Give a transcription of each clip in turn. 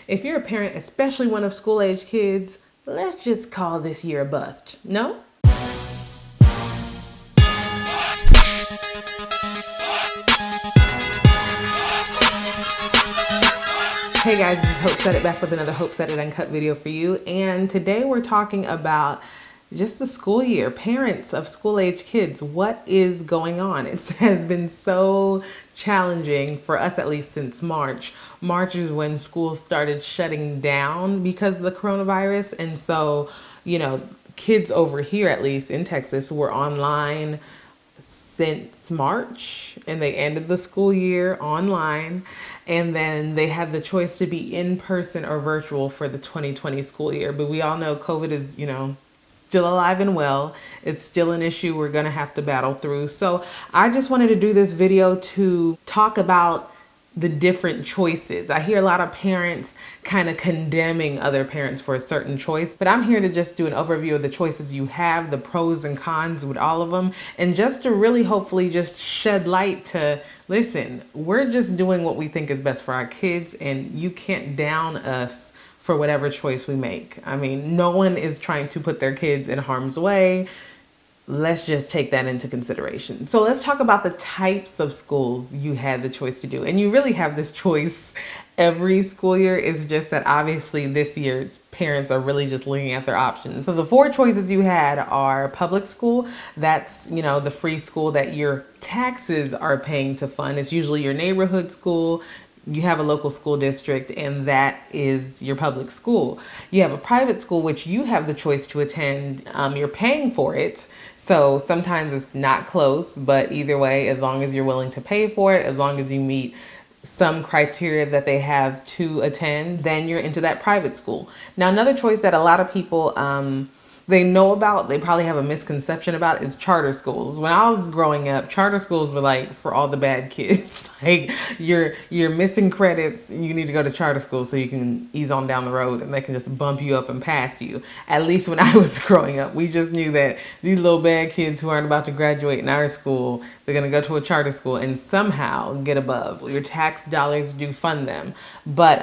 If you're a parent, especially one of school-age kids, let's just call this year a bust. No? Hey guys, this is Hope Said It back with another Hope Said It Uncut video for you. And today we're talking about just the school year. Parents of school-age kids, what is going on? It has been so challenging for us, at least since March. March is when schools started shutting down because of the coronavirus. And so, kids over here, at least in Texas, were online since March, and they ended the school year online, and then they had the choice to be in person or virtual for the 2020 school year. But we all know COVID is, still alive and well. It's still an issue we're going to have to battle through. So I just wanted to do this video to talk about the different choices. I hear a lot of parents kind of condemning other parents for a certain choice, but I'm here to just do an overview of the choices you have, the pros and cons with all of them, and just to really hopefully just shed light to, listen, we're just doing what we think is best for our kids, and you can't down us for whatever choice we make. I mean, no one is trying to put their kids in harm's way. Let's just take that into consideration. So let's talk about the types of schools you had the choice to do. And you really have this choice every school year. It's just that obviously this year, parents are really just looking at their options. So the 4 choices you had are public school. That's, the free school that your taxes are paying to fund. It's usually your neighborhood school. You have a local school district, and that is your public school. You have a private school, which you have the choice to attend. You're paying for it. So sometimes it's not close, but either way, as long as you're willing to pay for it, as long as you meet some criteria that they have to attend, then you're into that private school. Now, another choice that a lot of people, they know about, they probably have a misconception about, is charter schools. When I was growing up, charter schools were like for all the bad kids. Like you're missing credits, you need to go to charter school so you can ease on down the road and they can just bump you up and pass you. At least when I was growing up, we just knew that these little bad kids who aren't about to graduate in our school, they're gonna go to a charter school and somehow get above. Your tax dollars do fund them. But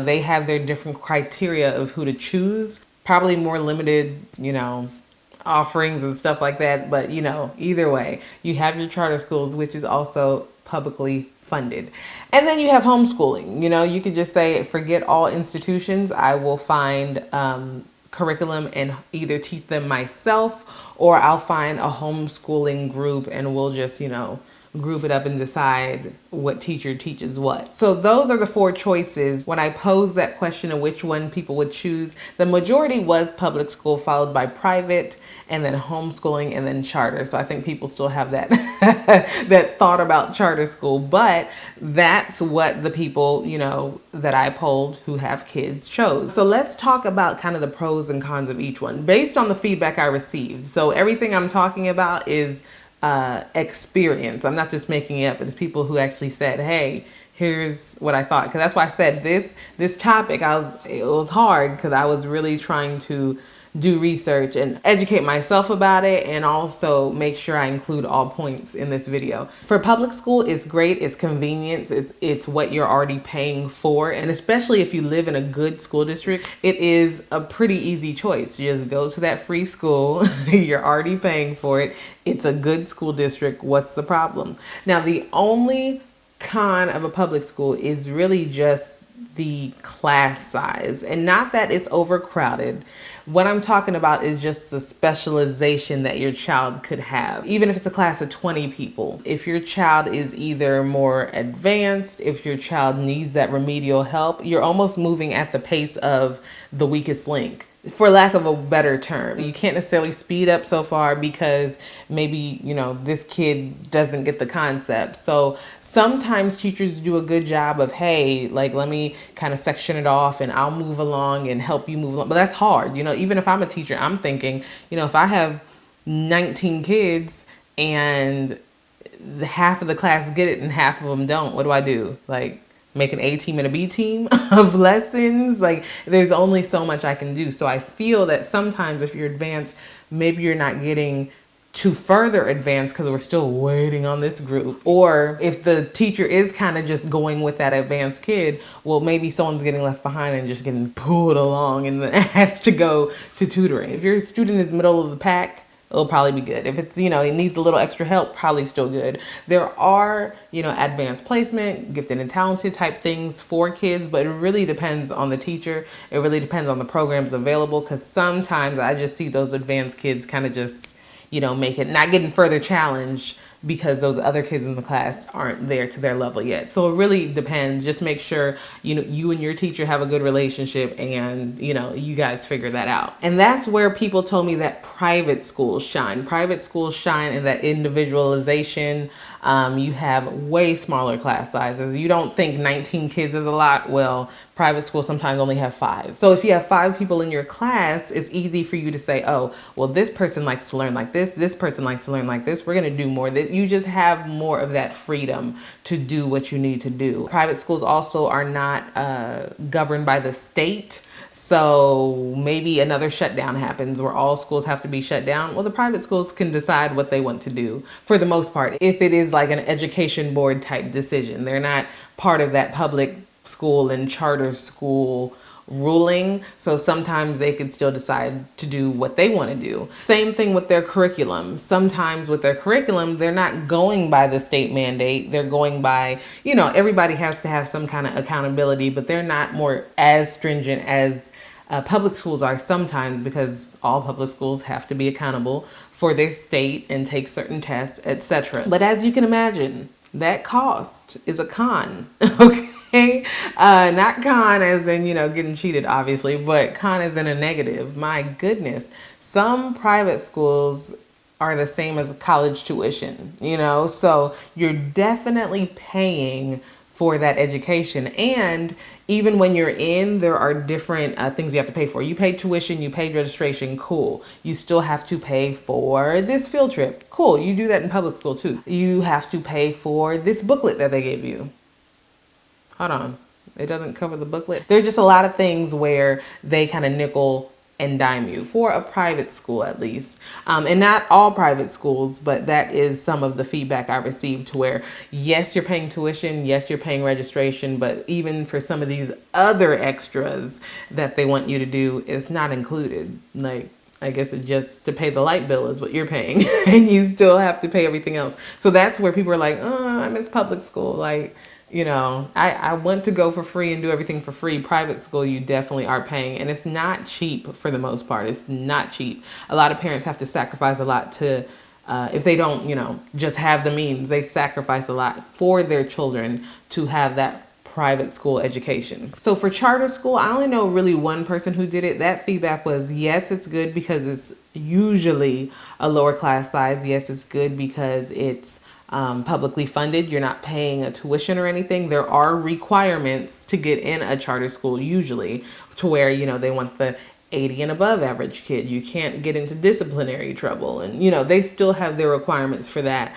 they have their different criteria of who to choose. Probably more limited, offerings and stuff like that. But, either way, you have your charter schools, which is also publicly funded. And then you have homeschooling. You could just say, forget all institutions. I will find curriculum and either teach them myself, or I'll find a homeschooling group and we'll just, group it up and decide what teacher teaches what. So those are the 4 choices. When I posed that question of which one people would choose, the majority was public school, followed by private, and then homeschooling, and then charter. So I think people still have that that thought about charter school, but that's what the people, that I polled who have kids chose. So let's talk about kind of the pros and cons of each one based on the feedback I received. So everything I'm talking about is experience. I'm not just making it up. It's people who actually said, hey, here's what I thought. Because that's why I said this topic, it was hard because I was really trying to do research and educate myself about it, and also make sure I include all points in this video. For public school, it's great. It's convenience. It's what you're already paying for. And especially if you live in a good school district, it is a pretty easy choice. You just go to that free school. You're already paying for it. It's a good school district. What's the problem? Now, the only con of a public school is really just the class size, and not that it's overcrowded. What I'm talking about is just the specialization that your child could have. Even if it's a class of 20 people, if your child is either more advanced, if your child needs that remedial help, you're almost moving at the pace of the weakest link, for lack of a better term. You can't necessarily speed up so far because maybe, this kid doesn't get the concept. So sometimes teachers do a good job of, hey, like, let me kind of section it off and I'll move along and help you move along. But that's hard. Even if I'm a teacher, I'm thinking, if I have 19 kids and half of the class get it and half of them don't, what do I do? Like, make an A team and a B team of lessons? Like, there's only so much I can do. So I feel that sometimes if you're advanced, maybe you're not getting to further advance because we're still waiting on this group. Or if the teacher is kind of just going with that advanced kid, well, maybe someone's getting left behind and just getting pulled along and then has to go to tutoring. If your student is middle of the pack, it'll probably be good. If it's, it needs a little extra help, probably still good. There are, advanced placement, gifted and talented type things for kids, but it really depends on the teacher. It really depends on the programs available, because sometimes I just see those advanced kids kind of just, make it not getting further challenged because those other kids in the class aren't there to their level yet. So it really depends. Just make sure, you and your teacher have a good relationship and, you guys figure that out. And that's where people told me that private schools shine. Private schools shine in that individualization. You have way smaller class sizes. You don't think 19 kids is a lot. Well, private schools sometimes only have 5. So if you have 5 people in your class, it's easy for you to say, oh, well, this person likes to learn like this. This person likes to learn like this. We're going to do more. You just have more of that freedom to do what you need to do. Private schools also are not governed by the state. So maybe another shutdown happens where all schools have to be shut down. Well, the private schools can decide what they want to do for the most part. If it is like an education board type decision, they're not part of that public school and charter school ruling. So sometimes they could still decide to do what they want to do. Same thing with their curriculum. Sometimes with their curriculum, they're not going by the state mandate. They're going by, everybody has to have some kind of accountability, but they're not more as stringent as public schools are sometimes, because all public schools have to be accountable for their state and take certain tests, etc. But as you can imagine, that cost is a con. Okay. Not con as in, getting cheated, obviously, but con as in a negative. My goodness. Some private schools are the same as college tuition, so you're definitely paying for that education. And even when you're in, there are different things you have to pay for. You paid tuition, you paid registration, cool. You still have to pay for this field trip, cool. You do that in public school too. You have to pay for this booklet that they gave you. Hold on, it doesn't cover the booklet. There are just a lot of things where they kind of nickel and dime you, for a private school at least. And not all private schools, but that is some of the feedback I received, to where yes, you're paying tuition, yes, you're paying registration, but even for some of these other extras that they want you to do, it's not included. Like, I guess it just to pay the light bill is what you're paying and you still have to pay everything else. So that's where people are like, oh, I miss public school. Like, I want to go for free and do everything for free. Private school, you definitely are paying, and it's not cheap for the most part. It's not cheap. A lot of parents have to sacrifice a lot to, if they don't, just have the means, they sacrifice a lot for their children to have that private school education. So for charter school, I only know really one person who did it. That feedback was, yes, it's good because it's usually a lower class size. Yes, it's good because it's publicly funded. You're not paying a tuition or anything. There are requirements to get in a charter school usually, to where, they want the 80 and above average kid. You can't get into disciplinary trouble, and they still have their requirements for that.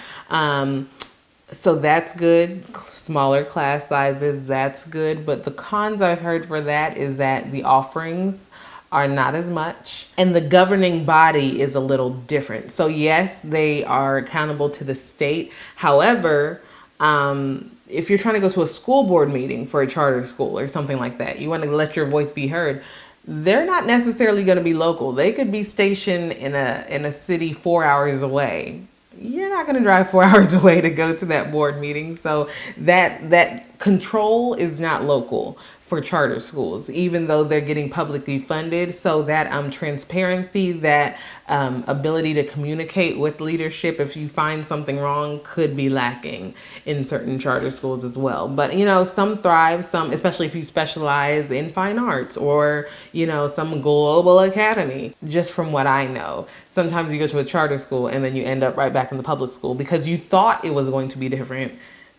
So that's good. Smaller class sizes, that's good. But the cons I've heard for that is that the offerings are not as much, and the governing body is a little different. So yes, they are accountable to the state. However, if you're trying to go to a school board meeting for a charter school or something like that, you want to let your voice be heard, they're not necessarily going to be local. They could be stationed in a city 4 hours away. You're not going to drive 4 hours away to go to that board meeting. So that control is not local for charter schools, even though they're getting publicly funded. So that transparency, that ability to communicate with leadership if you find something wrong, could be lacking in certain charter schools as well. But some thrive, some, especially if you specialize in fine arts or some global academy. Just from what I know, sometimes you go to a charter school and then you end up right back in the public school because you thought it was going to be different,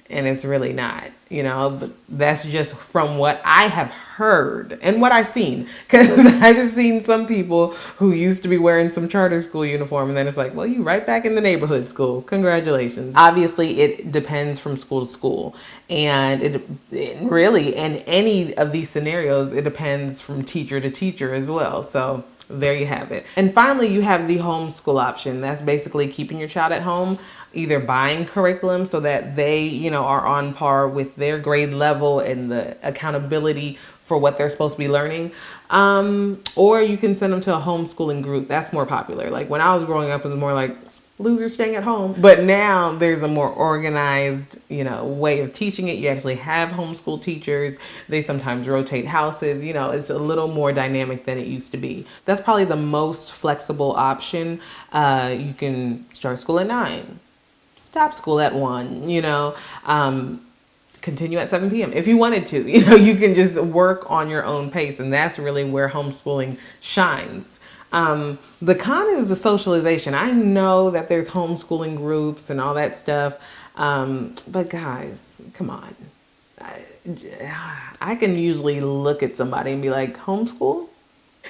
and it's really not, but that's just from what I have heard and what I've seen. Because I've seen some people who used to be wearing some charter school uniform, and then it's like, well, you right back in the neighborhood school. Congratulations. Obviously, it depends from school to school. And it really, in any of these scenarios, it depends from teacher to teacher as well. So There you have it. And finally, you have the homeschool option. That's basically keeping your child at home, either buying curriculum so that they, are on par with their grade level and the accountability for what they're supposed to be learning. Or you can send them to a homeschooling group. That's more popular. Like when I was growing up, it was more like losers staying at home. But now there's a more organized, way of teaching it. You actually have homeschool teachers. They sometimes rotate houses. It's a little more dynamic than it used to be. That's probably the most flexible option. You can start school at 9, stop school at 1, continue at 7 p.m. if you wanted to. You can just work on your own pace. And that's really where homeschooling shines. The con is the socialization. I know that there's homeschooling groups and all that stuff. But guys, come on. I can usually look at somebody and be like, homeschool?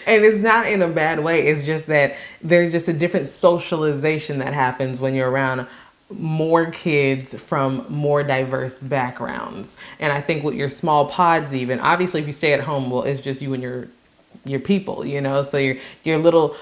And it's not in a bad way. It's just that there's just a different socialization that happens when you're around more kids from more diverse backgrounds. And I think with your small pods, even obviously if you stay at home, well, it's just you and your people, so you're a little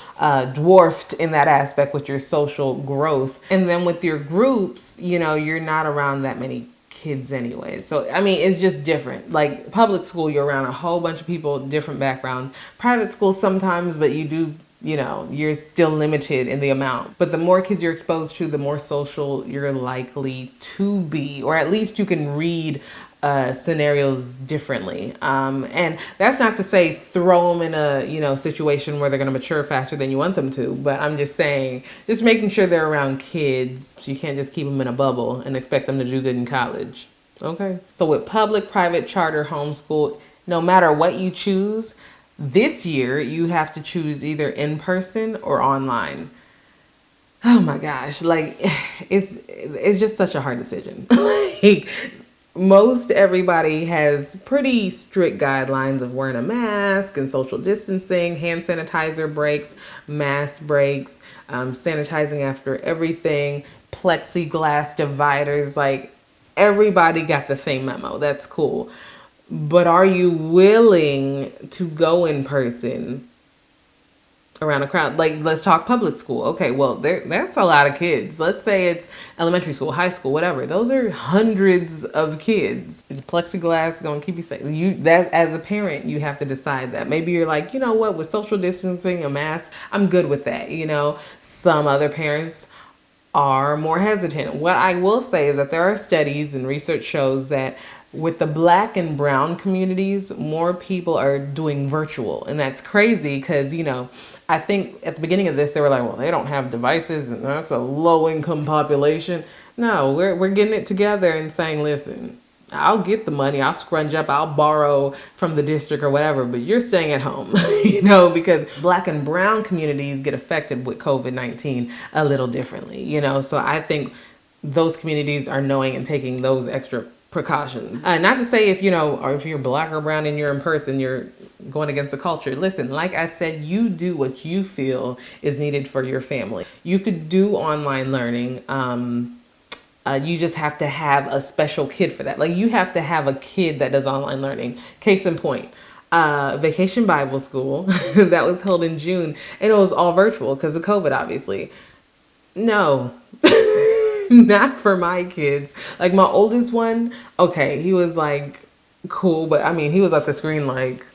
dwarfed in that aspect with your social growth. And then with your groups, you're not around that many kids anyway. So I mean, it's just different. Like public school, you're around a whole bunch of people, different backgrounds. Private school sometimes, but you do, you're still limited in the amount. But the more kids you're exposed to, the more social you're likely to be, or at least you can read scenarios differently. And that's not to say throw them in a, situation where they're going to mature faster than you want them to. But I'm just saying, just making sure they're around kids. You can't just keep them in a bubble and expect them to do good in college. Okay. So with public, private, charter, homeschool, no matter what you choose, this year you have to choose either in person or online. Oh my gosh. Like it's just such a hard decision. Like, most everybody has pretty strict guidelines of wearing a mask and social distancing, hand sanitizer breaks, mask breaks, sanitizing after everything, plexiglass dividers. Like everybody got the same memo. That's cool. But are you willing to go in person around a crowd? Like, let's talk public school. Okay, well, that's a lot of kids. Let's say it's elementary school, high school, whatever. Those are hundreds of kids. Is plexiglass going to keep you safe? That as a parent, you have to decide that. Maybe you're like, you know what, with social distancing, a mask, I'm good with that. Some other parents are more hesitant. What I will say is that there are studies and research shows that with the Black and brown communities, more people are doing virtual. And that's crazy because, I think at the beginning of this, they were like, well, they don't have devices and that's a low income population. No, we're getting it together and saying, listen, I'll get the money, I'll scrunch up, I'll borrow from the district or whatever, but you're staying at home, because Black and brown communities get affected with COVID-19 a little differently, So I think those communities are knowing and taking those extra precautions. Not to say if or if you're Black or brown and you're in person, you're going against the culture. Listen, like I said, you do what you feel is needed for your family. You could do online learning. You just have to have a special kid for that. Like you have to have a kid that does online learning. Case in point, Vacation Bible School that was held in June, and it was all virtual because of COVID, obviously. No. Not for my kids. Like my oldest one, okay, he was like cool, but I mean, he was at the screen like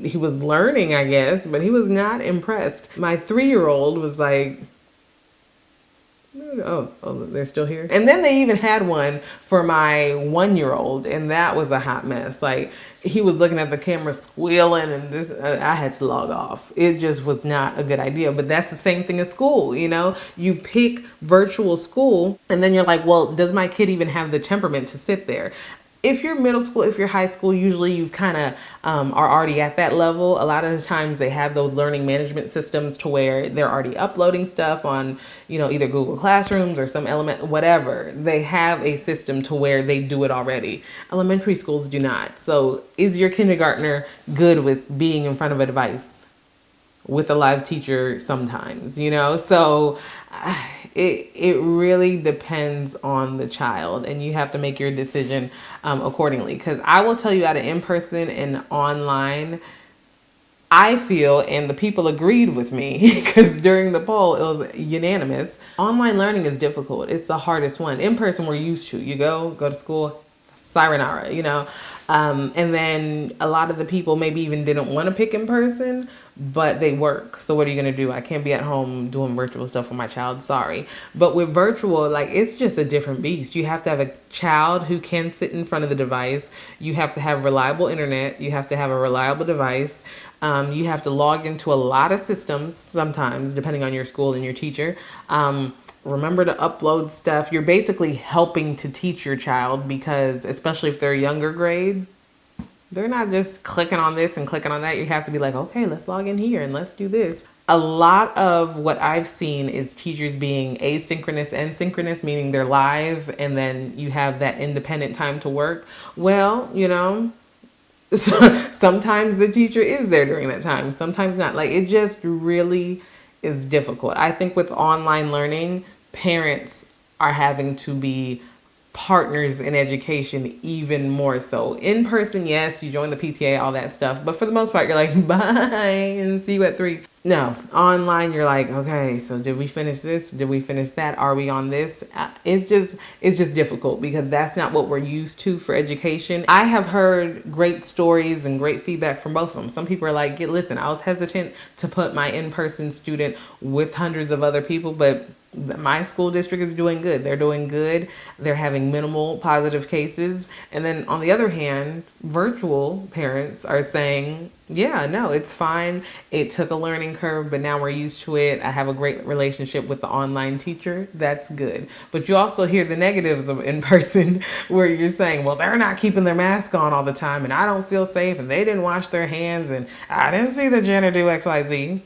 he was learning, I guess, but he was not impressed. My 3-year-old was like, oh, they're still here. And then they even had one for my 1-year-old, and that was a hot mess. Like he was looking at the camera squealing, and I had to log off. It just was not a good idea. But that's the same thing as school. You pick virtual school, and then you're like, well, does my kid even have the temperament to sit there? If you're middle school, if you're high school, usually you've kind of are already at that level. A lot of the times they have those learning management systems to where they're already uploading stuff on, either Google Classrooms or some element, whatever. They have a system to where they do it already. Elementary schools do not. So is your kindergartner good with being in front of a device with a live teacher sometimes, So it really depends on the child, and you have to make your decision accordingly. Because I will tell you, out of in-person and online, I feel, and the people agreed with me, because during the poll it was unanimous, online learning is difficult. It's the hardest one. In person, we're used to. You go to school, sayonara, you know. And then a lot of the people maybe even didn't want to pick in person, but they work. So what are you going to do? I can't be at home doing virtual stuff with my child. Sorry. But with virtual, like, it's just a different beast. You have to have a child who can sit in front of the device. You have to have reliable internet. You have to have a reliable device. You have to log into a lot of systems sometimes, depending on your school and your teacher. Remember to upload stuff. You're basically helping to teach your child, because especially if they're a younger grade, they're not just clicking on this and clicking on that. You have to be like, okay, let's log in here and let's do this. A lot of what I've seen is teachers being asynchronous and synchronous, meaning they're live and then you have that independent time to work. Well, you know, sometimes the teacher is there during that time, sometimes not. Like, it just really is difficult. I think with online learning, parents are having to be partners in education even more so. In person, yes, you join the PTA, all that stuff, but for the most part, you're like, bye and see you at 3. No, online, you're like, okay, so did we finish this? Did we finish that? Are we on this? It's just difficult, because that's not what we're used to for education. I have heard great stories and great feedback from both of them. Some people are like, listen, I was hesitant to put my in-person student with hundreds of other people, but my school district is doing good. They're doing good. They're having minimal positive cases. And then on the other hand, virtual parents are saying, yeah, no, it's fine. It took a learning curve, but now we're used to it. I have a great relationship with the online teacher. That's good. But you also hear the negatives of in person, where you're saying, well, they're not keeping their mask on all the time, and I don't feel safe, and they didn't wash their hands, and I didn't see the janitor do XYZ.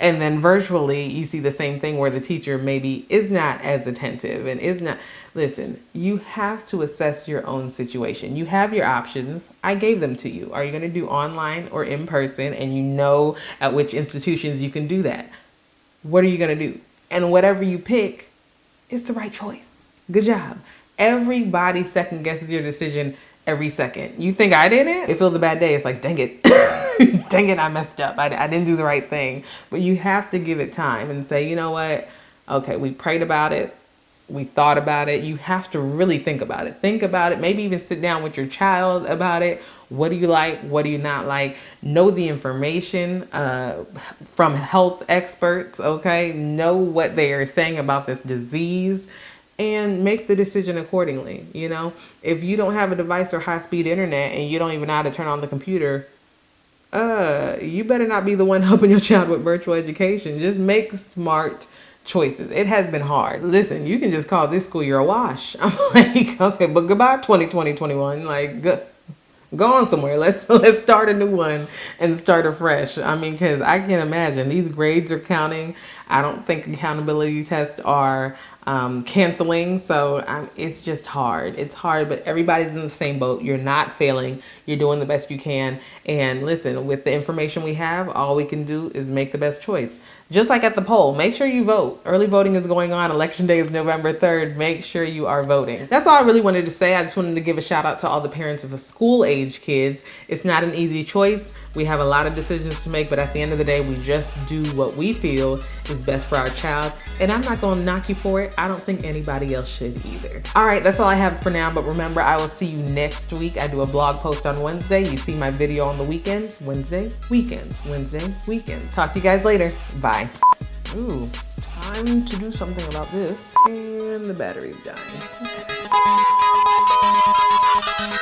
And then virtually, you see the same thing, where the teacher maybe is not as attentive and is not. Listen, you have to assess your own situation. You have your options. I gave them to you. Are you going to do online or in person? And you know at which institutions you can do that. What are you going to do? And whatever you pick is the right choice. Good job. Everybody second guesses your decision every second. You think I didn't? It feels a bad day. It's like, dang it. Dang it, I messed up. I didn't do the right thing. But you have to give it time and say, you know what? Okay, we prayed about it. We thought about it. You have to really think about it. Think about it. Maybe even sit down with your child about it. What do you like? What do you not like? Know the information from health experts, okay? Know what they are saying about this disease, and make the decision accordingly. You know, if you don't have a device or high-speed internet and you don't even know how to turn on the computer, you better not be the one helping your child with virtual education. Just make smart choices. It has been hard. Listen, you can just call this school year a wash. I'm like, okay, but goodbye 2020, 21. Like, go on somewhere. Let's start a new one and start afresh. I mean, because I can't imagine. These grades are counting. I don't think accountability tests are canceling. So it's just hard. It's hard, but everybody's in the same boat. You're not failing. You're doing the best you can. And listen, with the information we have, all we can do is make the best choice. Just like at the poll, make sure you vote. Early voting is going on. Election day is November 3rd. Make sure you are voting. That's all I really wanted to say. I just wanted to give a shout out to all the parents of the school age kids. It's not an easy choice. We have a lot of decisions to make, but at the end of the day, we just do what we feel is best for our child. And I'm not going to knock you for it. I don't think anybody else should either. All right, that's all I have for now. But remember, I will see you next week. I do a blog post on Wednesday. You see my video on the weekends. Wednesday, weekends. Wednesday, weekend. Talk to you guys later. Bye. Ooh, time to do something about this. And the battery's dying. Okay.